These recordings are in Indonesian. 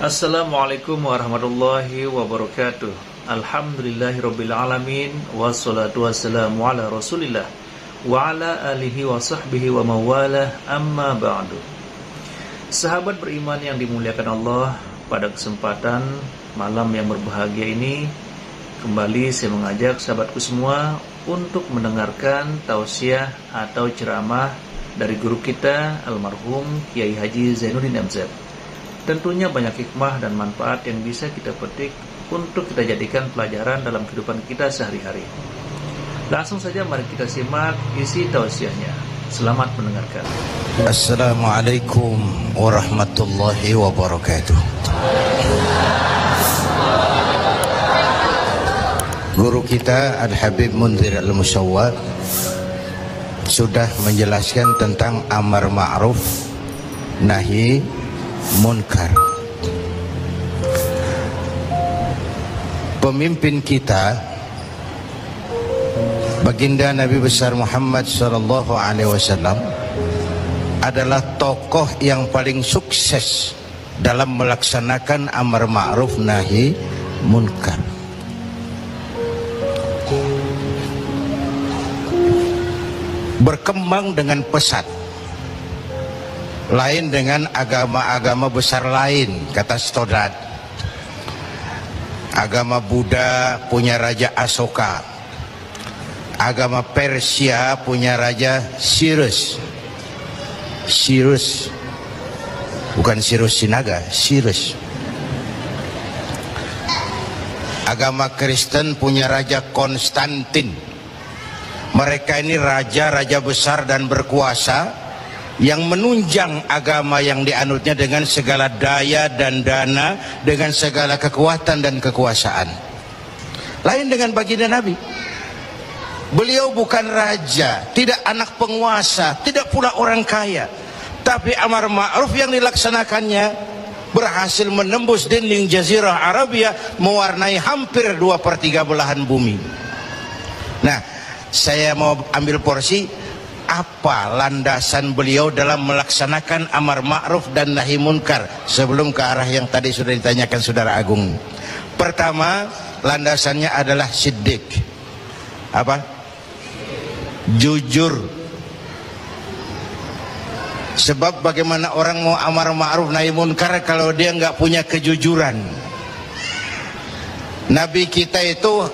Assalamualaikum warahmatullahi wabarakatuh. Alhamdulillahirabbil alamin wassalatu wassalamu ala Rasulillah wa ala alihi wa sahbihi wa mawalah, amma ba'du. Sahabat beriman yang dimuliakan Allah, pada kesempatan malam yang berbahagia ini kembali saya mengajak sahabatku semua untuk mendengarkan tausiah atau ceramah dari guru kita almarhum Kiai Haji Zainuddin MZ. Tentunya banyak hikmah dan manfaat yang bisa kita petik untuk kita jadikan pelajaran dalam kehidupan kita sehari-hari. Langsung saja mari kita simak isi tausiahnya. Selamat mendengarkan. Assalamualaikum warahmatullahi wabarakatuh. Guru kita Al-Habib Munzir Al-Musawwad sudah menjelaskan tentang amar ma'ruf nahi munkar. Pemimpin kita baginda Nabi besar Muhammad sallallahu alaihi wasallam adalah tokoh yang paling sukses dalam melaksanakan amar ma'ruf nahi munkar. Berkembang dengan pesat, lain dengan agama-agama besar lain, kata Stoddard. Agama Buddha punya raja Asoka, agama Persia punya raja Cyrus, bukan Cyrus Sinaga, Cyrus. Agama Kristen punya raja Konstantin. Mereka ini raja-raja besar dan berkuasa yang menunjang agama yang dianutnya dengan segala daya dan dana, dengan segala kekuatan dan kekuasaan. Lain dengan baginda Nabi. Beliau bukan raja, tidak anak penguasa, tidak pula orang kaya, tapi amar ma'ruf yang dilaksanakannya berhasil menembus dinding Jazirah Arabia, mewarnai hampir 2/3 belahan bumi. Nah, saya mau ambil porsi apa landasan beliau dalam melaksanakan amar ma'ruf dan nahi munkar sebelum ke arah yang tadi sudah ditanyakan saudara Agung. Pertama, landasannya adalah siddiq. Apa? Jujur. Sebab bagaimana orang mau amar ma'ruf nahi munkar kalau dia nggak punya kejujuran? Nabi kita itu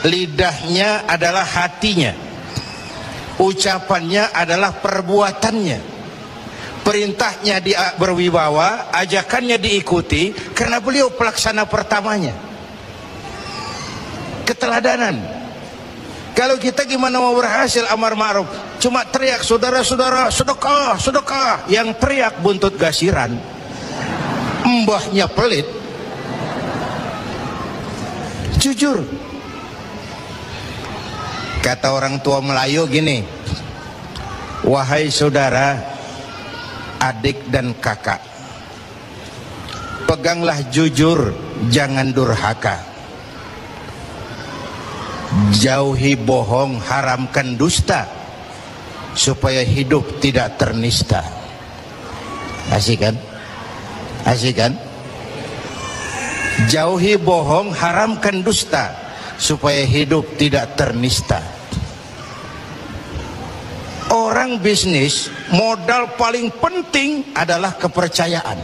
lidahnya adalah hatinya, ucapannya adalah perbuatannya, perintahnya berwibawa, ajakannya diikuti karena beliau pelaksana pertamanya. Keteladanan. Kalau kita gimana mau berhasil amar ma'ruf? Cuma teriak saudara-saudara sedekah, sedekah, yang teriak buntut gasiran, mbahnya pelit. Jujur. Kata orang tua Melayu gini, wahai saudara, adik dan kakak, peganglah jujur, jangan durhaka. Jauhi bohong, haramkan dusta, supaya hidup tidak ternista. Asik kan? Asik kan? Jauhi bohong, haramkan dusta, supaya hidup tidak ternista. Orang bisnis, modal paling penting adalah kepercayaan.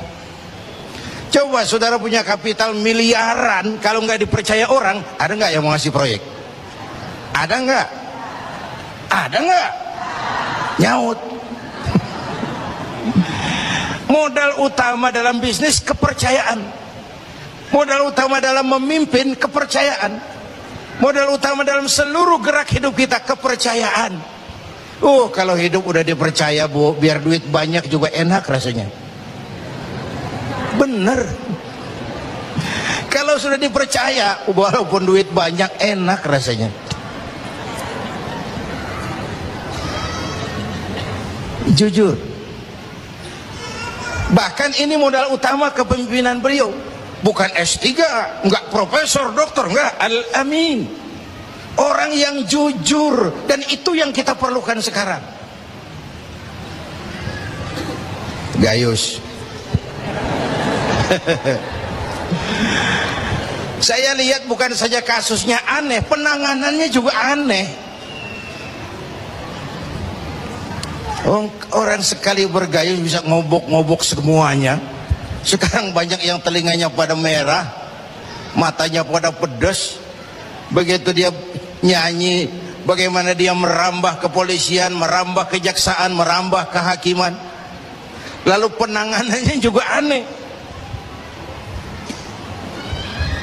Coba saudara punya kapital miliaran, kalau nggak dipercaya orang, ada nggak yang mau ngasih proyek? Ada nggak? Ada nggak? Nyaut. Modal utama dalam bisnis kepercayaan. Modal utama dalam memimpin kepercayaan. Modal utama dalam seluruh gerak hidup kita kepercayaan. Kalau hidup udah dipercaya, Bu, biar duit banyak juga enak rasanya. Bener. Kalau sudah dipercaya, walaupun duit banyak enak rasanya. Jujur. Bahkan ini modal utama kepemimpinan beliau. Bukan S3, enggak profesor, doktor, enggak, Al-Amin. Orang yang jujur, dan itu yang kita perlukan sekarang. Gayus. Saya lihat bukan saja kasusnya aneh, penanganannya juga aneh. Orang sekali bergayung bisa ngobok-ngobok semuanya. Sekarang banyak yang telinganya pada merah, matanya pada pedas. Begitu dia nyanyi, bagaimana dia merambah kepolisian, merambah kejaksaan, merambah kehakiman. Lalu penanganannya juga aneh.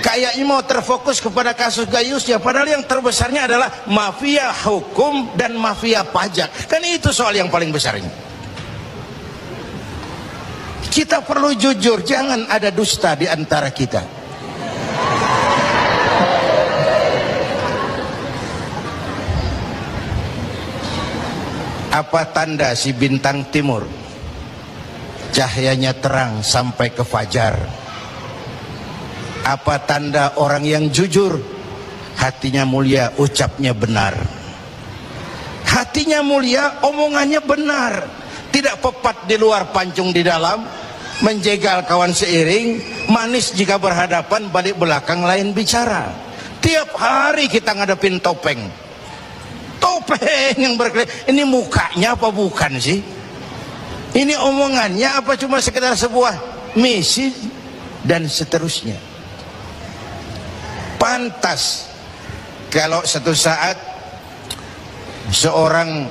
Kayaknya mau terfokus kepada kasus Gayusnya, padahal yang terbesarnya adalah mafia hukum dan mafia pajak. Kan itu soal yang paling besarnya. Kita perlu jujur, jangan ada dusta di antara kita. Apa tanda si bintang timur cahayanya terang sampai ke fajar? Apa tanda orang yang jujur? Hatinya mulia, ucapnya benar. Hatinya mulia, omongannya benar. Tidak pepat di luar, pancung di dalam. Menjegal kawan seiring, manis jika berhadapan, balik belakang lain bicara. Tiap hari kita ngadepin topeng. Topeng yang berkeliling. Ini mukanya apa bukan sih? Ini omongannya apa cuma sekedar sebuah misi? Dan seterusnya. Pantas kalau satu saat seorang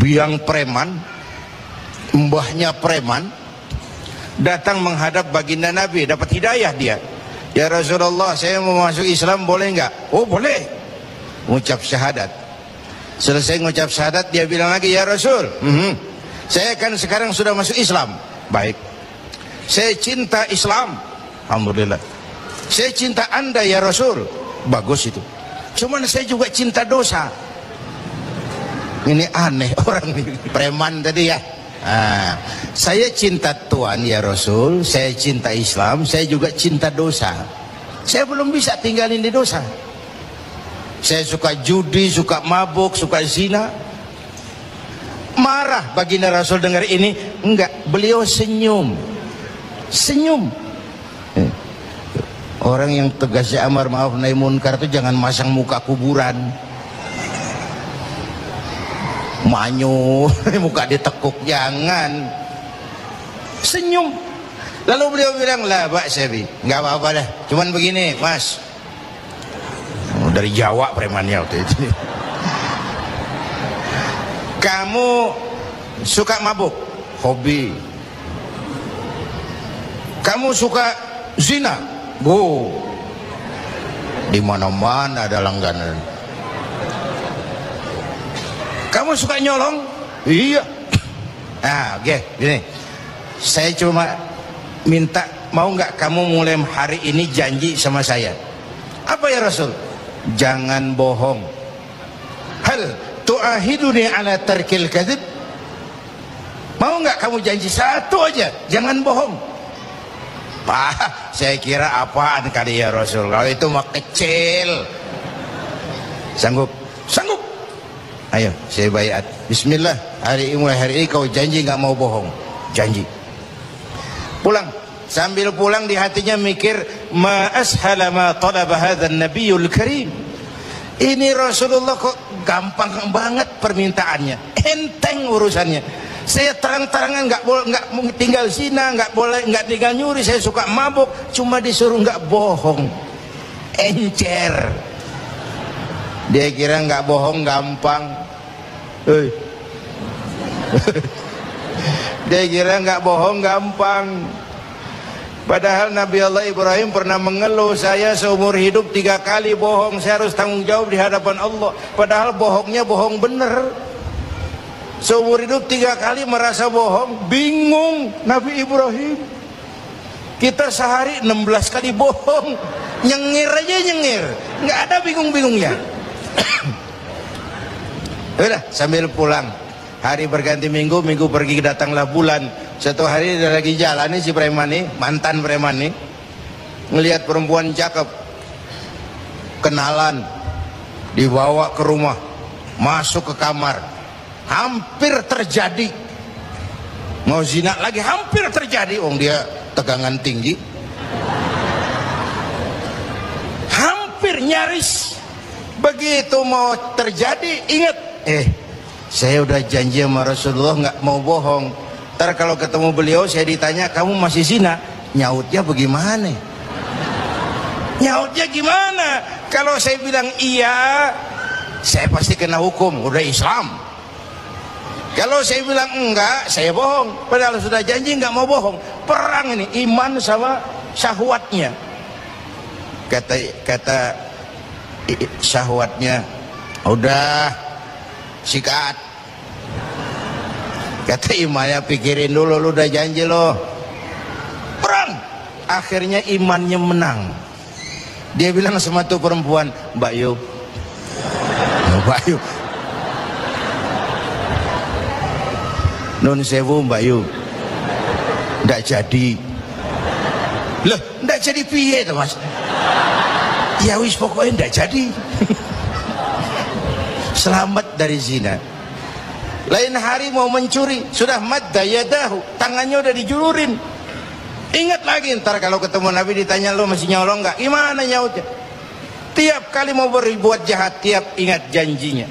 biang preman, mbahnya preman, datang menghadap baginda Nabi, dapat hidayah dia. Ya Rasulullah, saya mau masuk Islam, boleh enggak? Oh boleh. Mengucap syahadat. Selesai mengucap syahadat, dia bilang lagi, ya Rasul, saya kan sekarang sudah masuk Islam. Baik, saya cinta Islam, alhamdulillah. Saya cinta Anda ya Rasul. Bagus itu. Cuman saya juga cinta dosa. Ini aneh orang ini. Preman tadi ya. Saya cinta Tuhan ya Rasul, saya cinta Islam, saya juga cinta dosa. Saya belum bisa tinggalin di dosa. Saya suka judi, suka mabuk, suka zina. Marah baginda Rasul dengar ini? Enggak, beliau senyum. Senyum. Orang yang tegasnya amar ma'ruf nahi munkar itu jangan masang muka kuburan. Manyu, muka ditekuk, jangan. Senyum. Lalu beliau bilang, lah Pak Sebi, nggak apa-apa dah. Cuman begini, Mas. Dari Jawa premannya waktu itu. Kamu suka mabuk? Hobi. Kamu suka zina? Bu, di mana-mana ada langganan. Kamu suka nyolong? Iya. Nah, oke, gini. Saya cuma minta, mau nggak kamu mulai hari ini janji sama saya? Apa ya Rasul? Jangan bohong. Hal tu'ahiduni ala tarkil kadzib? Mau nggak kamu janji satu aja, jangan bohong? Pak, saya kira apaan kali ya Rasul? Kalau itu mah kecil. Sanggup? Sanggup. Ayo, saya baiat. Bismillah. Mulai hari ini kau janji nggak mau bohong. Janji. Pulang. Sambil pulang di hatinya mikir, ma ashala ma talaba hadzal nabiyul karim. Ini Rasulullah kok gampang banget permintaannya, enteng urusannya. Saya terang-terangan nggak tinggal zina, nggak tinggal nyuri, saya suka mabuk, cuma disuruh nggak bohong. Encer. Dia kira nggak bohong gampang. Dia kira nggak bohong gampang. Padahal Nabi Allah Ibrahim pernah mengeluh, saya seumur hidup 3 kali bohong, saya harus tanggung jawab di hadapan Allah. Padahal bohongnya bohong bener. Seumur hidup 3 kali merasa bohong, bingung Nabi Ibrahim. Kita sehari 16 kali bohong, nyengir aja nyengir, nggak ada bingung-bingungnya. Udah, sambil pulang, hari berganti minggu, minggu pergi, datanglah bulan. Satu hari dia lagi jalan nih si preman nih, mantan preman nih, ngelihat perempuan cakep, kenalan, dibawa ke rumah, masuk ke kamar. Hampir terjadi, mau zina lagi, hampir terjadi. Dia tegangan tinggi, nyaris. Begitu mau terjadi, ingat, saya udah janji sama Rasulullah nggak mau bohong. Ntar kalau ketemu beliau saya ditanya, kamu masih zina? Nyautnya bagaimana? Nyautnya gimana? Kalau saya bilang iya, saya pasti kena hukum, udah Islam. Kalau saya bilang enggak, saya bohong. Padahal sudah janji nggak mau bohong. Perang ini, iman sama syahwatnya. Kata syahwatnya, udah sikat. Kata imannya, pikirin dulu, lu udah janji lo. Perang. Akhirnya imannya menang. Dia bilang sama tuh perempuan, Mbak Yu, Mbak Yu, nun sewu Mbak Yu, ndak jadi. Loh, ndak jadi piye tuh Mas? Ya wis pokoknya ndak jadi. Selamat dari zina. Lain hari mau mencuri, sudah madda yadahu, tangannya udah dijulurin. Ingat lagi, ntar kalau ketemu Nabi ditanya, lo masih nyolong nggak? Gimana nyautnya? Tiap kali mau berbuat jahat, tiap ingat janjinya.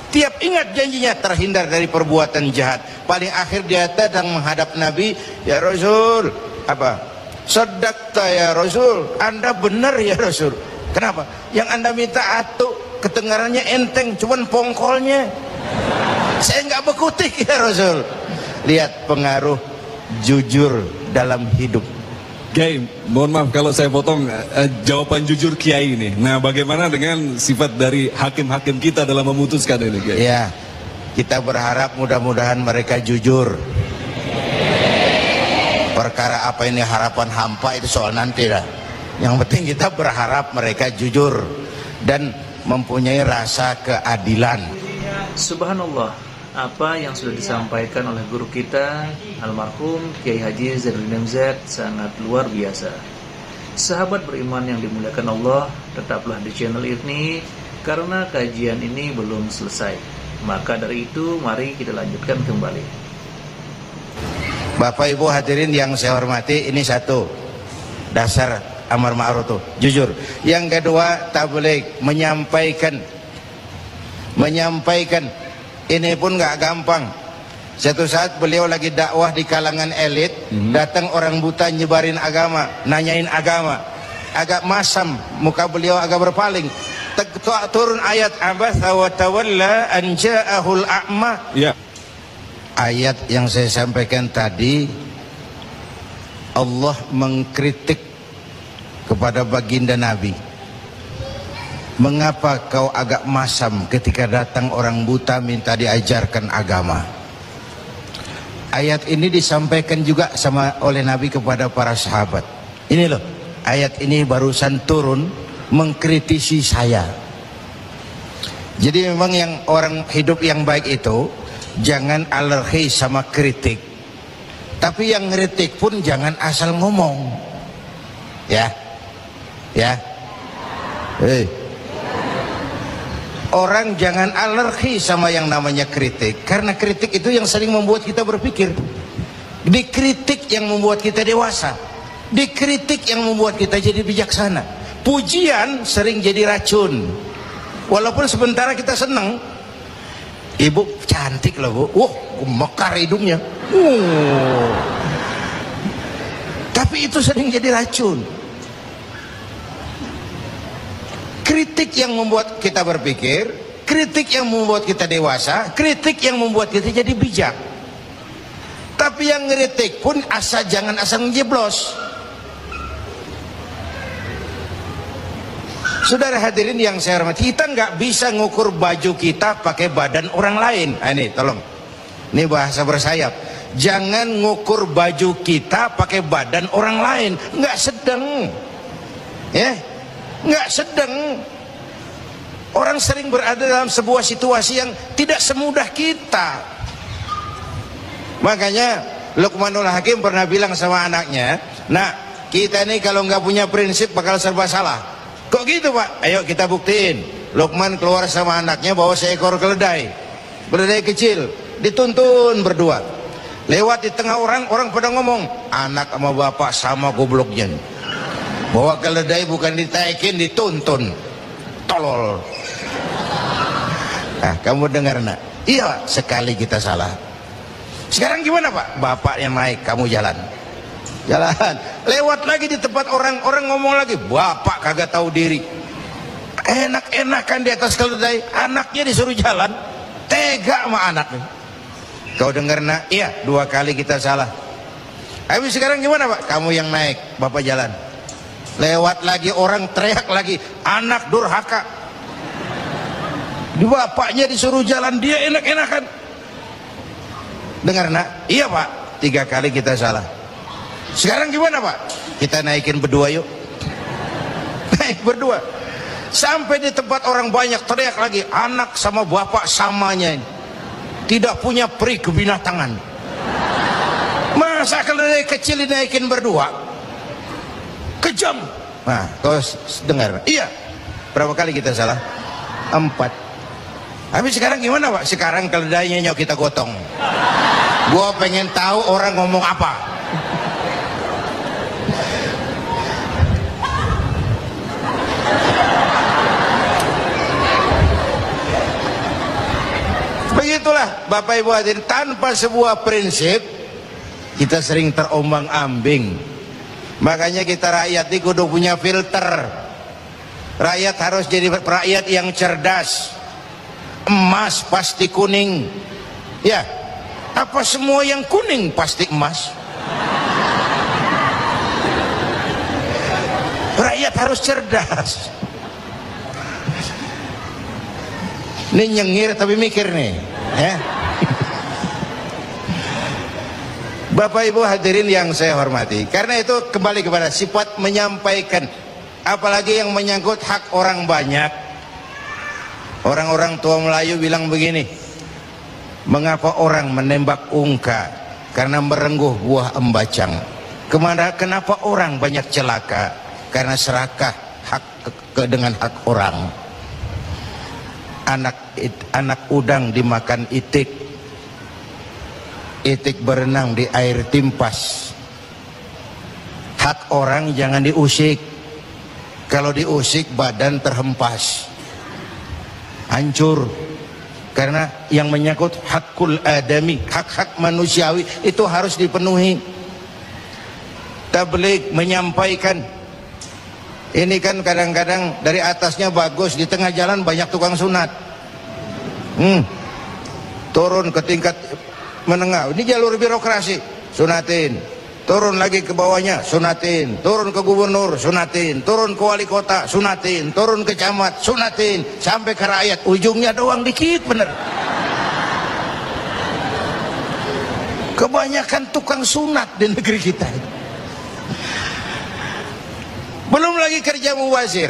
Tiap ingat janjinya, terhindar dari perbuatan jahat. Paling akhir dia datang menghadap Nabi, ya Rasul, apa? Sadaqta ya Rasul, Anda benar ya Rasul. Kenapa? Yang Anda minta atuk, kedengarannya enteng, cuman pongkolnya. Saya nggak bekutik ya Rasul. Lihat pengaruh jujur dalam hidup. Kiai, mohon maaf kalau saya potong jawaban jujur Kiai ini. Nah, bagaimana dengan sifat dari hakim-hakim kita dalam memutuskan ini, Kiai? Ya, kita berharap mudah-mudahan mereka jujur. Perkara apa ini harapan hampa itu soal nanti lah. Yang penting kita berharap mereka jujur dan mempunyai rasa keadilan. Subhanallah, apa yang sudah disampaikan oleh guru kita almarhum Kiai Haji Zainuddin MZ sangat luar biasa. Sahabat beriman yang dimuliakan Allah, tetaplah di channel ini karena kajian ini belum selesai. Maka dari itu mari kita lanjutkan kembali. Bapak Ibu hadirin yang saya hormati, ini satu dasar amar ma'ruf tuh, jujur. Yang kedua, tabligh, menyampaikan ini pun nggak gampang. Satu saat beliau lagi dakwah di kalangan elit, datang orang buta nyebarin agama, nanyain agama, agak masam, muka beliau agak berpaling. Turun ayat abasa wa tawalla an ja'ahul a'ma. Ya. Ayat yang saya sampaikan tadi, Allah mengkritik kepada baginda Nabi. Mengapa kau agak masam ketika datang orang buta minta diajarkan agama? Ayat ini disampaikan juga oleh Nabi kepada para sahabat. Ini loh, ayat ini barusan turun mengkritisi saya. Jadi memang yang orang hidup yang baik itu jangan alergi sama kritik. Tapi yang kritik pun jangan asal ngomong. Ya. Orang jangan alergi sama yang namanya kritik, karena kritik itu yang sering membuat kita berpikir. Dikritik yang membuat kita dewasa, dikritik yang membuat kita jadi bijaksana. Pujian sering jadi racun. Walaupun sementara kita senang, ibu cantik loh bu, mekar hidungnya, tapi itu sering jadi racun. Kritik yang membuat kita berpikir, kritik yang membuat kita dewasa, kritik yang membuat kita jadi bijak. Tapi yang kritik pun jangan asal ngejeblos. Saudara hadirin yang saya hormati, kita nggak bisa ngukur baju kita pakai badan orang lain. Ini tolong, ini bahasa bersayap. Jangan ngukur baju kita pakai badan orang lain. Nggak sedang, ya. Nggak sedang. Orang sering berada dalam sebuah situasi yang tidak semudah kita. Makanya Luqmanul Hakim pernah bilang sama anaknya, nah kita ini kalau nggak punya prinsip bakal serba salah. Kok gitu pak? Ayo kita buktiin. Luqman keluar sama anaknya bawa seekor keledai kecil, dituntun berdua. Lewat di tengah orang pada ngomong, anak sama bapak sama gobloknya. Bawa keledai bukan ditaikin, dituntun. tolol. Nah, kamu dengar nak? Iya, sekali kita salah. Sekarang gimana Pak? Bapak yang naik, kamu jalan. Jalan. Lewat lagi di tempat orang ngomong lagi, bapak kagak tahu diri. Enak-enakan di atas keledai, anaknya disuruh jalan. Tega sama anaknya. Kau dengar nak? Iya, 2 kali kita salah. Habis sekarang gimana Pak? Kamu yang naik, bapak jalan. Lewat lagi orang teriak lagi, anak durhaka. Bapaknya disuruh jalan, dia enak-enakan. Dengar nak? Iya Pak, 3 kali kita salah. Sekarang gimana Pak? Kita naikin berdua yuk. Naik berdua. Sampai di tempat orang banyak teriak lagi, anak sama bapak samanya ini. Tidak punya peri kebinatangan. Masa keledai kecil dinaikin berdua? Kejam. Nah, kau dengar? Iya. Berapa kali kita salah? 4. Habis sekarang gimana Pak? Sekarang keledainya nyok kita gotong. Gua pengen tahu orang ngomong apa. Begitulah Bapak Ibu hadirin, tanpa sebuah prinsip kita sering terombang-ambing. Makanya kita rakyat ini kudu punya filter. Rakyat harus jadi rakyat yang cerdas. Emas pasti kuning. Ya, apa semua yang kuning pasti emas? Rakyat harus cerdas. Ini nyengir tapi mikir nih, ya. Bapak Ibu hadirin yang saya hormati, karena itu kembali kepada sifat menyampaikan, apalagi yang menyangkut hak orang banyak. Orang-orang tua Melayu bilang begini, mengapa orang menembak ungka? Karena merengguh buah embacang. Kenapa orang banyak celaka? Karena serakah dengan hak orang. Anak udang dimakan itik, itik berenang di air timpas. Hak orang jangan diusik. Kalau diusik badan terhempas, hancur. Karena yang menyangkut hakul adami, hak-hak manusiawi itu harus dipenuhi. Tabligh menyampaikan. Ini kan kadang-kadang dari atasnya bagus, di tengah jalan banyak tukang sunat. Turun ke tingkat menengah, ini jalur birokrasi, sunatin. Turun lagi ke bawahnya, sunatin. Turun ke gubernur, sunatin. Turun ke wali kota, sunatin. Turun ke camat, sunatin. Sampai ke rakyat, ujungnya doang dikit bener. Kebanyakan tukang sunat di negeri kita. Belum lagi kerja mubazir.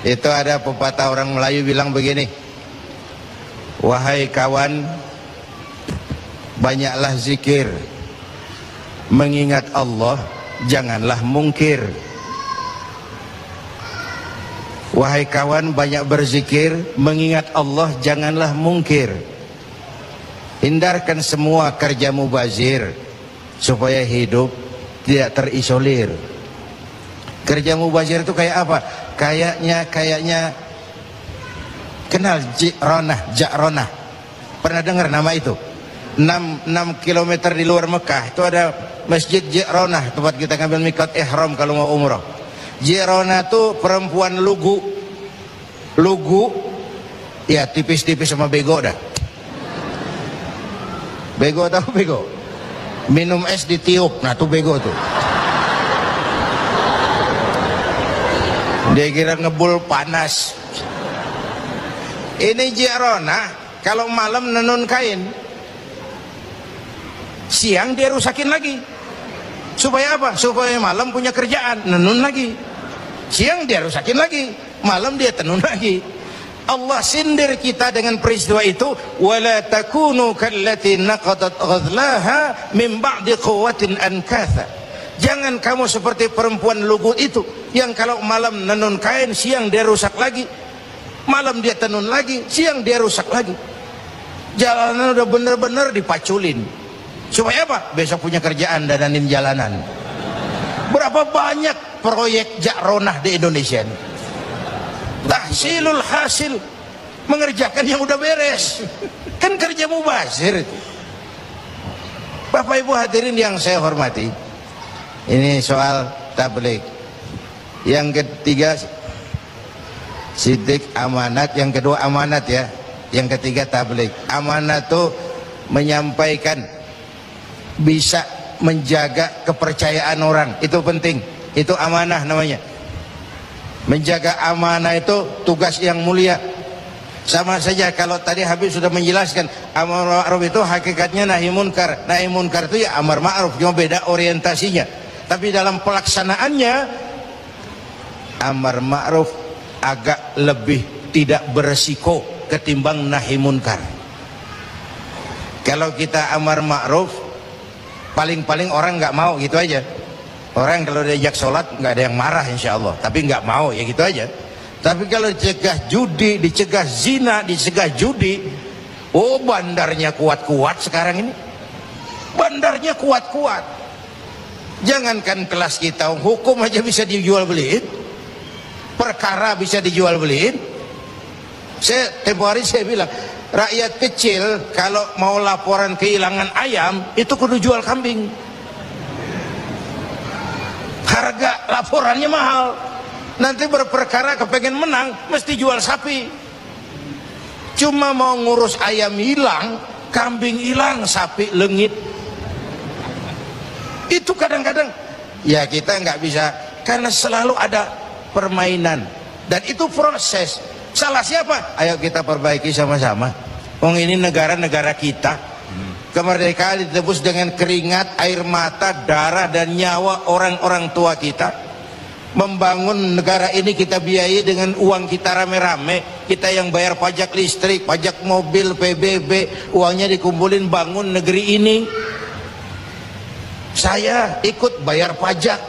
Itu ada pepatah orang Melayu bilang begini, wahai kawan, banyaklah zikir, mengingat Allah, janganlah mungkir. Wahai kawan, banyak berzikir, mengingat Allah, janganlah mungkir. Hindarkan semua kerja mubazir supaya hidup tidak terisolir. Kerja mubazir itu kayak apa? Kayaknya kenal Ja'ronah. Pernah dengar nama itu? 6 km di luar Mekah itu ada Masjid Ja'ronah, tempat kita ngambil miqat ihram kalau mau umrah. Ja'ronah itu perempuan lugu. Lugu ya tipis-tipis sama bego dah. Bego tahu bego? Minum es ditiup, nah tuh bego tuh. Dia kira ngebul panas. Ini Ja'ronah kalau malam nenun kain, siang dia rusakin lagi. Supaya apa? Supaya malam punya kerjaan, nenun lagi. Siang dia rusakin lagi, malam dia tenun lagi. Allah sindir kita dengan peristiwa itu. Wala takunu kallati naqadat ghadlaha min ba'di quwwatin ankatha. Jangan kamu seperti perempuan lugu itu yang kalau malam nenun kain, siang dia rusak lagi. Malam dia tenun lagi, siang dia rusak lagi. Jalanan udah bener-bener dipaculin. Supaya apa? Besok punya kerjaan dananin jalanan. Berapa banyak proyek Ja'ronah di Indonesia ini? tahsilul hasil, mengerjakan yang udah beres. Kan kerja mubazir itu. Bapak Ibu hadirin yang saya hormati, ini soal tabligh. Yang ketiga sidik amanat, yang kedua amanat ya, yang ketiga tabligh. Amanat tuh menyampaikan, bisa menjaga kepercayaan orang, itu penting, itu amanah namanya. Menjaga amanah itu tugas yang mulia. Sama saja kalau tadi Habib sudah menjelaskan, amar ma'ruf itu hakikatnya nahi munkar. Nahi munkar itu ya amar ma'ruf, cuma beda orientasinya. Tapi dalam pelaksanaannya amar ma'ruf agak lebih tidak beresiko ketimbang nahi munkar. Kalau kita amar ma'ruf, paling-paling orang nggak mau, gitu aja. Orang kalau diajak sholat nggak ada yang marah insya Allah, tapi nggak mau ya gitu aja. Tapi kalau dicegah judi, dicegah zina, dicegah judi, oh bandarnya kuat-kuat sekarang ini. Bandarnya kuat-kuat. Jangankan kelas kita, hukum aja bisa dijual beliin, perkara bisa dijual beliin. Saya tempo hari saya bilang, rakyat kecil kalau mau laporan kehilangan ayam itu kudu jual kambing. Harga laporannya mahal. Nanti berperkara kepengen menang mesti jual sapi. Cuma mau ngurus ayam hilang, kambing hilang, sapi lengit. Itu kadang-kadang ya kita nggak bisa, karena selalu ada permainan dan itu proses. Salah siapa? Ayo kita perbaiki sama-sama. Wong ini negara-negara kita. Kemerdekaan ditebus dengan keringat, air mata, darah dan nyawa orang-orang tua kita. Membangun negara ini kita biayai dengan uang kita rame-rame. Kita yang bayar pajak listrik, pajak mobil, PBB, uangnya dikumpulin bangun negeri ini. Saya ikut bayar pajak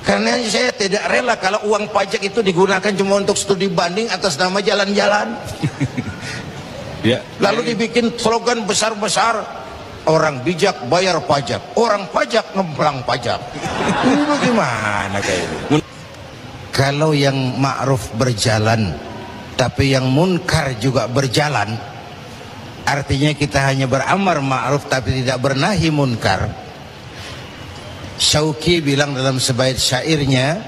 karena saya tidak rela kalau uang pajak itu digunakan cuma untuk studi banding atas nama jalan-jalan. Ya. Lalu dibikin slogan besar-besar, orang bijak bayar pajak, orang pajak ngemplang pajak. Ini bagaimana kayak ini? Kalau yang ma'ruf berjalan tapi yang munkar juga berjalan, artinya kita hanya beramar ma'ruf tapi tidak bernahi munkar. Syauqi bilang dalam sebaik syairnya,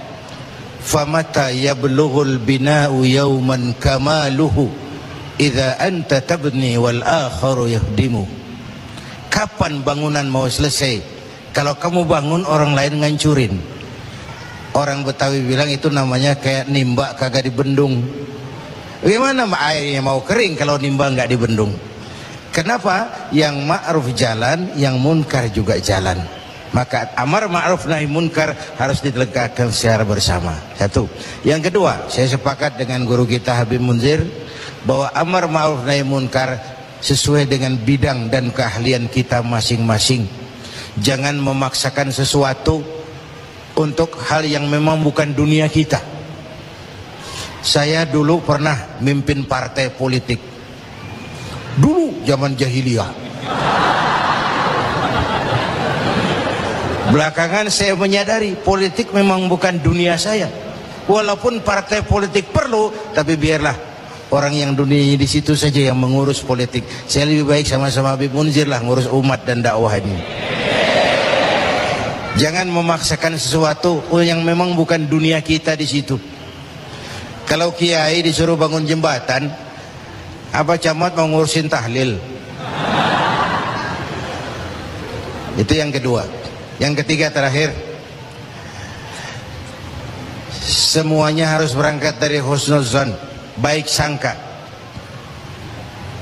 famata yablughul bina'u yawman kamaluhu idza anta tabni wal akharu yahdimu. Kapan bangunan mau selesai? Kalau kamu bangun orang lain ngancurin. Orang Betawi bilang itu namanya kayak nimba kagak dibendung. Bagaimana airnya mau kering kalau nimba nggak dibendung? Kenapa? Yang ma'ruf jalan, yang munkar juga jalan. Maka amar ma'ruf nahi munkar harus ditegakkan secara bersama. Satu. Yang kedua, saya sepakat dengan guru kita Habib Munzir bahwa amar ma'ruf nahi munkar sesuai dengan bidang dan keahlian kita masing-masing. Jangan memaksakan sesuatu untuk hal yang memang bukan dunia kita. Saya dulu pernah mimpin partai politik. Dulu zaman jahiliyah. Belakangan saya menyadari politik memang bukan dunia saya. Walaupun partai politik perlu, tapi biarlah orang yang dunianya di situ saja yang mengurus politik. Saya lebih baik sama-sama Habib Munzir lah ngurus umat dan dakwah ini. Jangan memaksakan sesuatu yang memang bukan dunia kita di situ. Kalau kiai disuruh bangun jembatan, apa camat mau ngurusin tahlil? Itu yang kedua. Yang ketiga terakhir, semuanya harus berangkat dari husnuzan, baik sangka.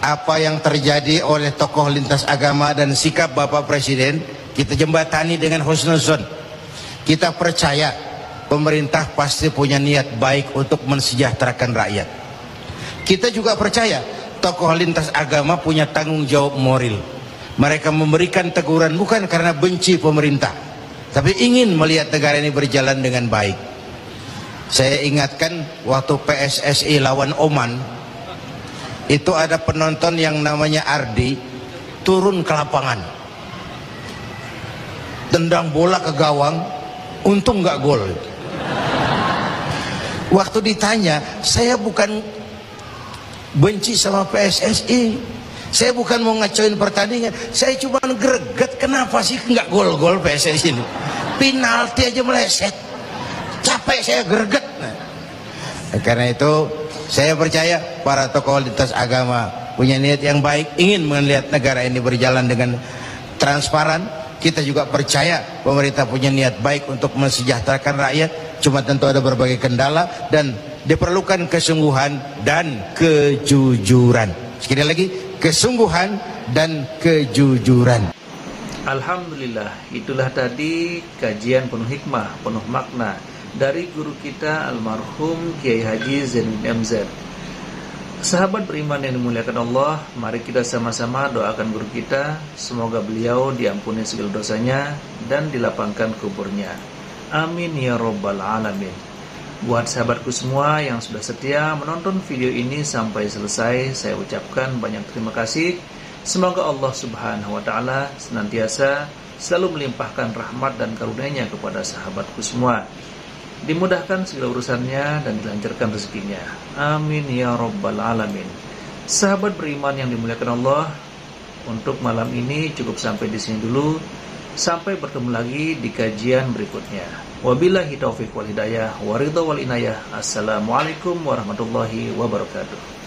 Apa yang terjadi oleh tokoh lintas agama dan sikap Bapak Presiden, kita jembatani dengan husnuzan. Kita percaya pemerintah pasti punya niat baik untuk mensejahterakan rakyat. Kita juga percaya tokoh lintas agama punya tanggung jawab moral. Mereka memberikan teguran bukan karena benci pemerintah, tapi ingin melihat negara ini berjalan dengan baik. Saya ingatkan waktu PSSI lawan Oman, itu ada penonton yang namanya Ardi turun ke lapangan, tendang bola ke gawang, untung nggak gol. Waktu ditanya, saya bukan benci sama PSSI, saya bukan mau ngacoin pertandingan, saya cuma greget kenapa sih nggak gol-gol PSSI ini, penalti aja meleset, capek saya greget. Karena itu saya percaya para tokoh lintas agama punya niat yang baik, ingin melihat negara ini berjalan dengan transparan. Kita juga percaya pemerintah punya niat baik untuk mensejahterakan rakyat. Cuma tentu ada berbagai kendala dan diperlukan kesungguhan dan kejujuran. Sekali lagi, kesungguhan dan kejujuran. Alhamdulillah, itulah tadi kajian penuh hikmah, penuh makna dari guru kita almarhum Kiai Haji Zainuddin MZ. Sahabat beriman yang dimuliakan Allah, mari kita sama-sama doakan guru kita, semoga beliau diampuni segala dosanya dan dilapangkan kuburnya. Amin ya robbal alamin. Buat sahabatku semua yang sudah setia menonton video ini sampai selesai, saya ucapkan banyak terima kasih. Semoga Allah subhanahu wa ta'ala senantiasa selalu melimpahkan rahmat dan karunia-Nya kepada sahabatku semua, dimudahkan segala urusannya dan dilancarkan rezekinya. Amin ya robbal alamin. Sahabat beriman yang dimuliakan Allah, untuk malam ini cukup sampai di sini dulu. Sampai bertemu lagi di kajian berikutnya. Wabillahi taufiq wal hidayah, waridho wal inayah. Assalamualaikum warahmatullahi wabarakatuh.